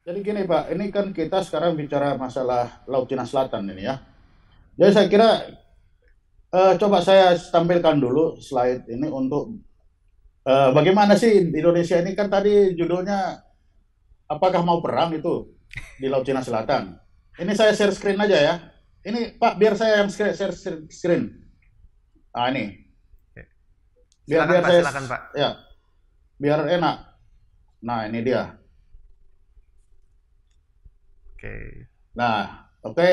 Jadi gini Pak, ini kan kita sekarang bicara masalah Laut Cina Selatan ini ya. Jadi saya kira coba saya tampilkan dulu slide ini untuk bagaimana sih Indonesia ini kan tadi judulnya apakah mau perang itu di Laut Cina Selatan. Ini saya share screen aja ya. Ini Pak biar saya yang share screen. Ah ini, Oke. biar Silakan biar Pak, saya silakan Pak. ya biar enak. Nah ini dia. Oke. Nah oke,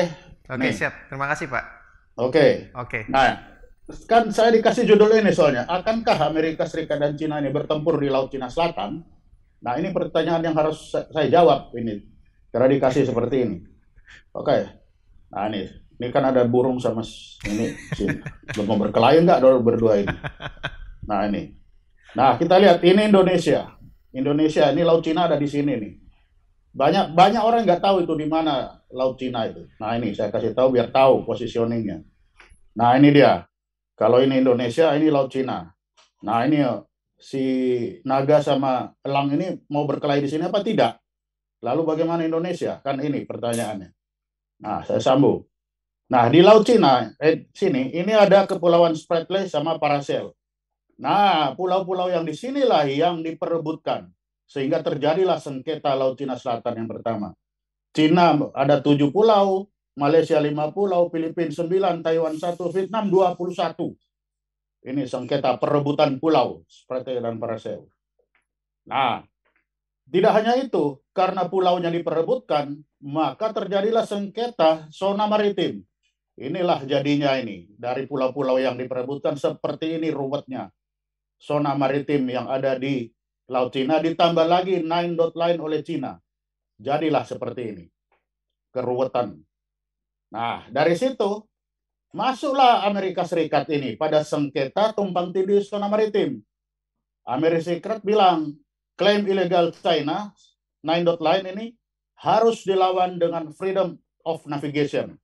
Oke, nih siap. Terima kasih Pak. oke. Oke. Nah kan saya dikasih judul ini soalnya, akankah Amerika Serikat dan Cina ini bertempur di Laut Cina Selatan? Nah, ini pertanyaan yang harus saya jawab ini, karena dikasih seperti ini. Oke, nah ini kan ada burung sama ini sini. Mau berkelahi nggak berdua ini? Nah ini, nah kita lihat ini Indonesia. Indonesia ini Laut Cina ada di sini nih. Banyak banyak orang nggak tahu itu di mana Laut Cina itu. Nah ini saya kasih tahu biar tahu positioningnya. Nah ini dia. Kalau ini Indonesia, ini Laut Cina. Nah, ini si naga sama elang ini mau berkelahi di sini apa tidak? Lalu bagaimana Indonesia? Kan ini pertanyaannya. Nah, saya sambung. Nah, di Laut Cina, sini, ini ada Kepulauan Spratly sama Paracel. Nah, pulau-pulau yang di sinilah yang diperebutkan. Sehingga terjadilah sengketa Laut Cina Selatan yang pertama. Cina ada 7 pulau, Malaysia 5 pulau, Filipina 9, Taiwan 1, Vietnam 21. Ini sengketa perebutan pulau seperti dan Paracel. Nah, tidak hanya itu, karena pulaunya diperebutkan, maka terjadilah sengketa zona maritim. Inilah jadinya ini dari pulau-pulau yang diperebutkan seperti ini ruwetnya. Zona maritim yang ada di Laut Cina ditambah lagi nine dot line oleh Cina. Jadilah seperti ini. Keruwetan. Nah, dari situ masuklah Amerika Serikat ini pada sengketa tumpang tindih zona maritim. Amerika Serikat bilang klaim ilegal China, Nine Dot Line ini harus dilawan dengan Freedom of Navigation,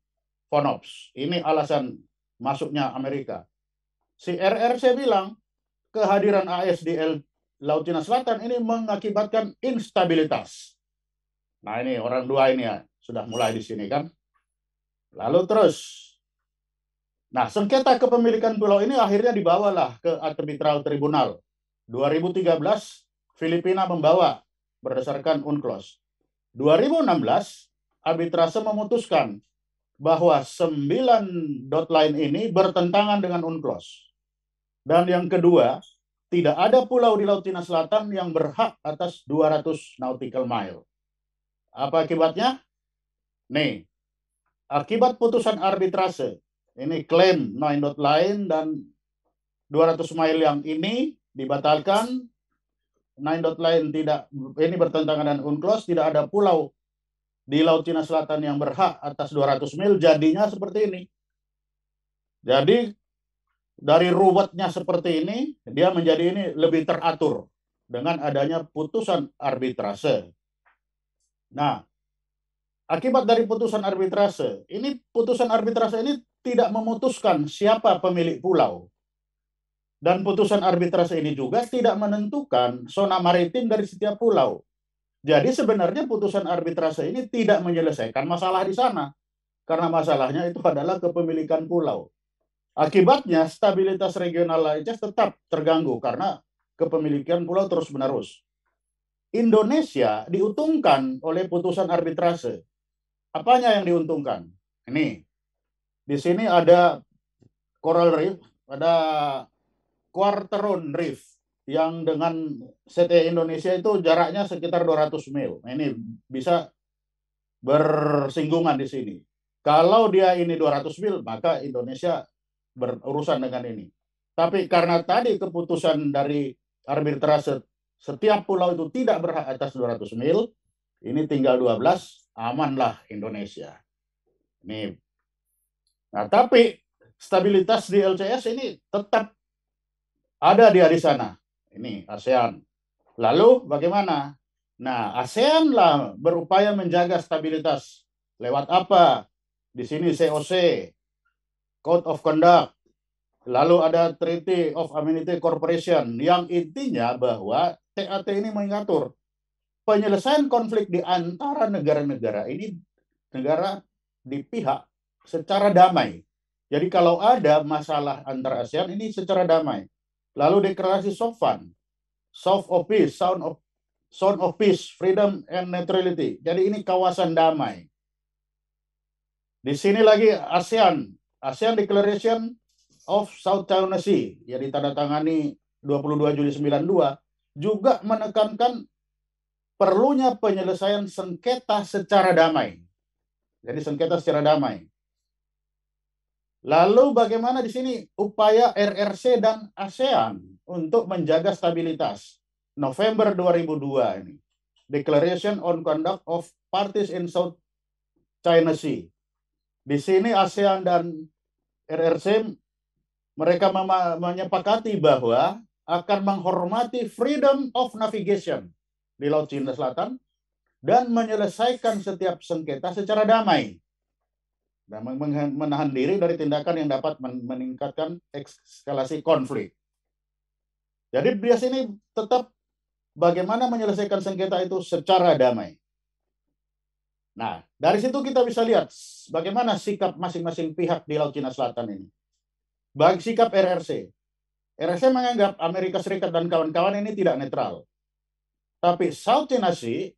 FONOPS. Ini alasan masuknya Amerika. Si RRC bilang kehadiran AS di Laut Cina Selatan ini mengakibatkan instabilitas. Nah ini orang dua ini ya sudah mulai di sini kan. Lalu terus, nah sengketa kepemilikan pulau ini akhirnya dibawalah ke Arbitral Tribunal. 2013 Filipina membawa berdasarkan UNCLOS. 2016 arbitrase memutuskan bahwa 9 dot line ini bertentangan dengan UNCLOS. Dan yang kedua, tidak ada pulau di Laut Cina Selatan yang berhak atas 200 nautical mile. Apa akibatnya? Nih, akibat putusan arbitrase, ini klaim 9 dot line dan 200 mile yang ini dibatalkan. Nine dot line tidak ini bertentangan dengan UNCLOS, tidak ada pulau di Laut Cina Selatan yang berhak atas 200 mil, jadinya seperti ini. Jadi dari ruwetnya seperti ini, dia menjadi ini lebih teratur dengan adanya putusan arbitrase. Nah, akibat dari putusan arbitrase, ini putusan arbitrase ini tidak memutuskan siapa pemilik pulau. Dan putusan arbitrase ini juga tidak menentukan zona maritim dari setiap pulau. Jadi sebenarnya putusan arbitrase ini tidak menyelesaikan masalah di sana. Karena masalahnya itu adalah kepemilikan pulau. Akibatnya stabilitas regional lainnya tetap terganggu karena kepemilikan pulau terus-menerus. Indonesia diuntungkan oleh putusan arbitrase. Apanya yang diuntungkan? Ini, di sini ada coral reef, ada Quarteron Reef yang dengan CT Indonesia itu jaraknya sekitar 200 mil. Nah, ini bisa bersinggungan di sini. Kalau dia ini 200 mil, maka Indonesia berurusan dengan ini. Tapi karena tadi keputusan dari arbitrase setiap pulau itu tidak berhak atas 200 mil, ini tinggal 12, amanlah Indonesia. Ini. Nah, tapi stabilitas di LCS ini tetap ada dia di sana. Ini ASEAN. Lalu bagaimana? Nah, ASEAN lah berupaya menjaga stabilitas. Lewat apa? Di sini COC, Code of Conduct. Lalu ada Treaty of Amenity Corporation yang intinya bahwa TAT ini mengatur penyelesaian konflik di antara negara-negara ini negara di pihak secara damai. Jadi kalau ada masalah antara ASEAN ini secara damai. Lalu deklarasi SOFAN, Soft of Peace, Sound of Peace, Freedom and Neutrality. Jadi ini kawasan damai. Di sini lagi ASEAN Declaration of South China Sea yang ditandatangani 22 Juli 92 juga menekankan perlunya penyelesaian sengketa secara damai. Jadi sengketa secara damai. Lalu bagaimana di sini upaya RRC dan ASEAN untuk menjaga stabilitas? November 2002 ini. Declaration on Conduct of Parties in South China Sea. Di sini ASEAN dan RRC mereka menyepakati bahwa akan menghormati freedom of navigation di Laut Cina Selatan dan menyelesaikan setiap sengketa secara damai dan menahan diri dari tindakan yang dapat meningkatkan eskalasi konflik. Jadi di sini tetap bagaimana menyelesaikan sengketa itu secara damai. Nah, dari situ kita bisa lihat bagaimana sikap masing-masing pihak di Laut Cina Selatan ini. Bagi sikap RRC. RRC menganggap Amerika Serikat dan kawan-kawan ini tidak netral. Tapi South China Sea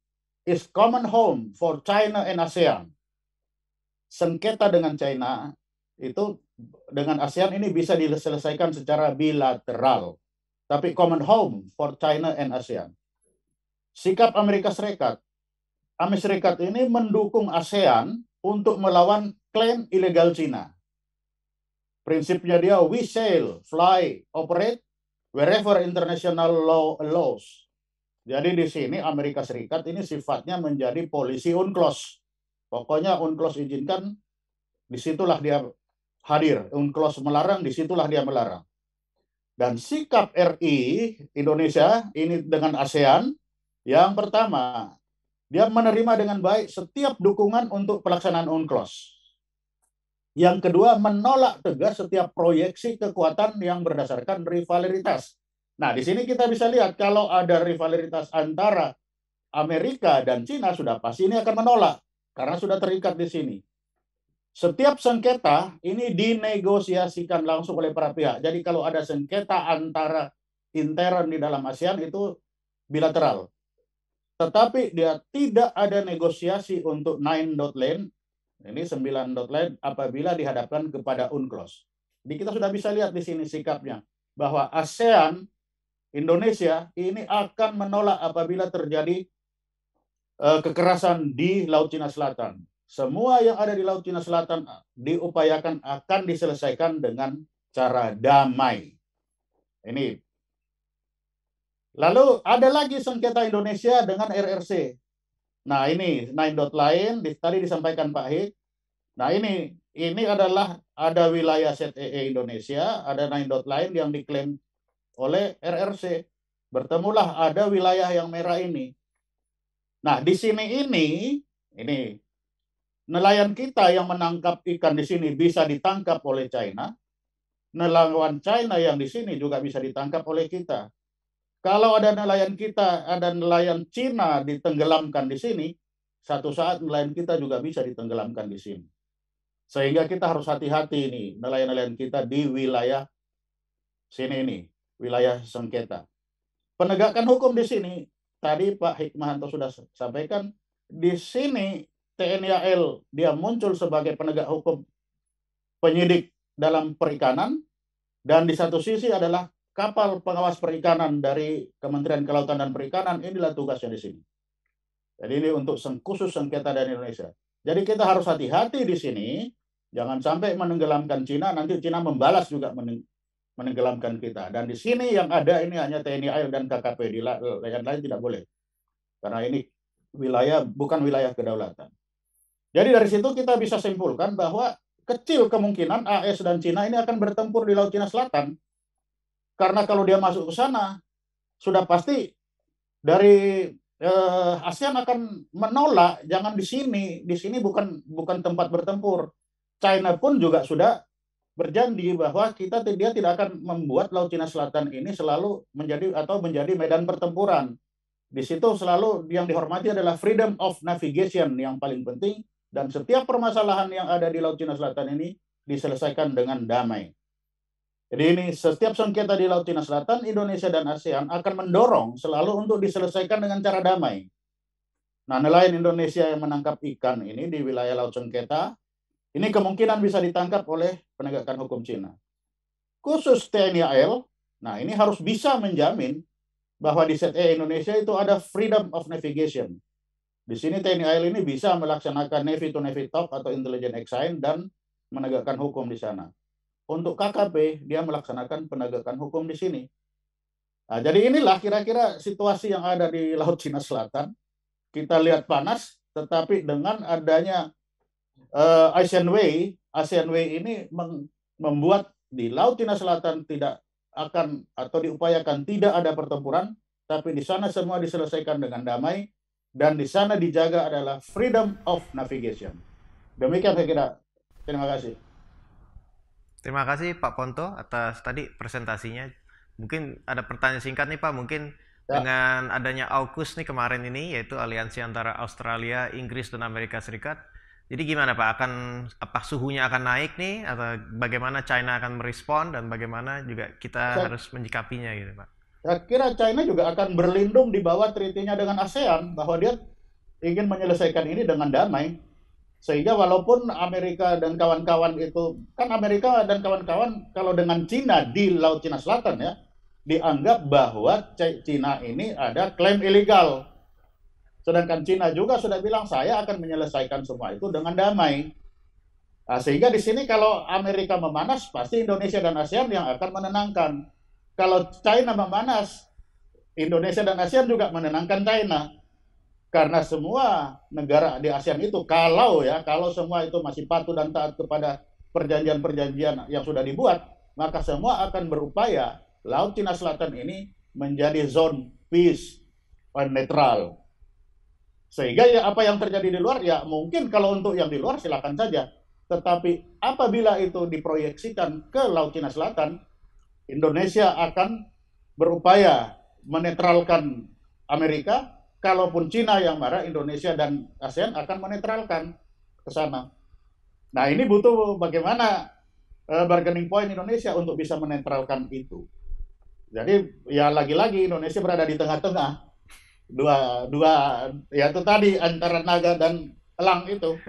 is common home for China and ASEAN. Sengketa dengan China itu dengan ASEAN ini bisa diselesaikan secara bilateral. Tapi common home for China and ASEAN. Sikap Amerika Serikat ini mendukung ASEAN untuk melawan klaim ilegal Cina. Prinsipnya dia, we sail, fly, operate wherever international law allows. Jadi di sini Amerika Serikat ini sifatnya menjadi polisi UNCLOS. Pokoknya UNCLOS izinkan, disitulah dia hadir. UNCLOS melarang, disitulah dia melarang. Dan sikap RI Indonesia ini dengan ASEAN, yang pertama, dia menerima dengan baik setiap dukungan untuk pelaksanaan UNCLOS. Yang kedua, menolak tegas setiap proyeksi kekuatan yang berdasarkan rivalitas. Nah, di sini kita bisa lihat kalau ada rivalitas antara Amerika dan Cina, sudah pasti ini akan menolak karena sudah terikat di sini. Setiap sengketa ini dinegosiasikan langsung oleh para pihak. Jadi kalau ada sengketa antara intern di dalam ASEAN itu bilateral. Tetapi dia tidak ada negosiasi untuk 9 dot line. Ini 9 dot line apabila dihadapkan kepada UNCLOS. Jadi kita sudah bisa lihat di sini sikapnya bahwa ASEAN Indonesia ini akan menolak apabila terjadi kekerasan di Laut Cina Selatan. Semua yang ada di Laut Cina Selatan diupayakan akan diselesaikan dengan cara damai. Ini. Lalu ada lagi sengketa Indonesia dengan RRC. Nah ini 9 dot line, tadi disampaikan Pak Hik. Nah ini adalah ada wilayah ZEE Indonesia, ada 9 dot line yang diklaim oleh RRC. Bertemulah ada wilayah yang merah ini. Nah di sini ini nelayan kita yang menangkap ikan di sini bisa ditangkap oleh China. Nelayan China yang di sini juga bisa ditangkap oleh kita. Kalau ada nelayan kita, ada nelayan Cina ditenggelamkan di sini, satu saat nelayan kita juga bisa ditenggelamkan di sini. Sehingga kita harus hati-hati ini, nelayan-nelayan kita di wilayah sini ini, wilayah sengketa. Penegakan hukum di sini, tadi Pak Hikmahanto sudah sampaikan, di sini TNI AL dia muncul sebagai penegak hukum penyidik dalam perikanan, dan di satu sisi adalah kapal pengawas perikanan dari Kementerian Kelautan dan Perikanan, inilah tugasnya di sini. Jadi ini untuk khusus sengketa dari Indonesia. Jadi kita harus hati-hati di sini, jangan sampai menenggelamkan Cina, nanti Cina membalas juga menenggelamkan kita. Dan di sini yang ada ini hanya TNI AL dan KKP, di lain tidak boleh. Karena ini wilayah bukan wilayah kedaulatan. Jadi dari situ kita bisa simpulkan bahwa kecil kemungkinan AS dan Cina ini akan bertempur di Laut Cina Selatan. Karena kalau dia masuk ke sana, sudah pasti dari ASEAN akan menolak, jangan di sini. Di sini bukan tempat bertempur. China pun juga sudah berjanji bahwa dia tidak akan membuat Laut Cina Selatan ini selalu menjadi medan pertempuran. Di situ selalu yang dihormati adalah freedom of navigation yang paling penting, dan setiap permasalahan yang ada di Laut Cina Selatan ini diselesaikan dengan damai. Jadi ini setiap sengketa di Laut Cina Selatan, Indonesia dan ASEAN akan mendorong selalu untuk diselesaikan dengan cara damai. Nah, nelayan Indonesia yang menangkap ikan ini di wilayah Laut Sengketa, ini kemungkinan bisa ditangkap oleh penegakan hukum Cina. Khusus TNI AL, nah ini harus bisa menjamin bahwa di ZEE Indonesia itu ada freedom of navigation. Di sini TNI AL ini bisa melaksanakan Navy to Navy talk atau intelligence exchange dan menegakkan hukum di sana. Untuk KKP, dia melaksanakan penegakan hukum di sini. Nah, jadi inilah kira-kira situasi yang ada di Laut Cina Selatan. Kita lihat panas, tetapi dengan adanya ASEAN Way ini membuat di Laut Cina Selatan tidak akan atau diupayakan tidak ada pertempuran, tapi di sana semua diselesaikan dengan damai, dan di sana dijaga adalah freedom of navigation. Demikian saya kira. Terima kasih. Terima kasih Pak Ponto atas tadi presentasinya. Mungkin ada pertanyaan singkat nih Pak, mungkin Ya. dengan adanya AUKUS nih kemarin ini, yaitu aliansi antara Australia, Inggris, dan Amerika Serikat. Jadi gimana Pak, apa suhunya akan naik nih, atau bagaimana China akan merespon, dan bagaimana juga kita Saya, harus menyikapinya gitu Pak? saya kira China juga akan berlindung di bawah treaty-nya dengan ASEAN, bahwa dia ingin menyelesaikan ini dengan damai. Sehingga walaupun Amerika dan kawan-kawan itu, kan Amerika dan kawan-kawan kalau dengan Cina di Laut Cina Selatan ya, dianggap bahwa Cina ini ada klaim ilegal. Sedangkan Cina juga sudah bilang saya akan menyelesaikan semua itu dengan damai. Nah, sehingga di sini kalau Amerika memanas, pasti Indonesia dan ASEAN yang akan menenangkan. Kalau China memanas, Indonesia dan ASEAN juga menenangkan China. Karena semua negara di ASEAN itu, kalau semua itu masih patuh dan taat kepada perjanjian-perjanjian yang sudah dibuat, maka semua akan berupaya Laut Cina Selatan ini menjadi zone peace and netral. Sehingga ya apa yang terjadi di luar, ya mungkin kalau untuk yang di luar silakan saja. Tetapi apabila itu diproyeksikan ke Laut Cina Selatan, Indonesia akan berupaya menetralkan Amerika. Kalaupun Cina yang marah, Indonesia dan ASEAN akan menetralkan ke sana. Nah, ini butuh bagaimana bargaining point Indonesia untuk bisa menetralkan itu. Jadi ya lagi-lagi Indonesia berada di tengah-tengah, dua ya itu tadi antara naga dan elang itu.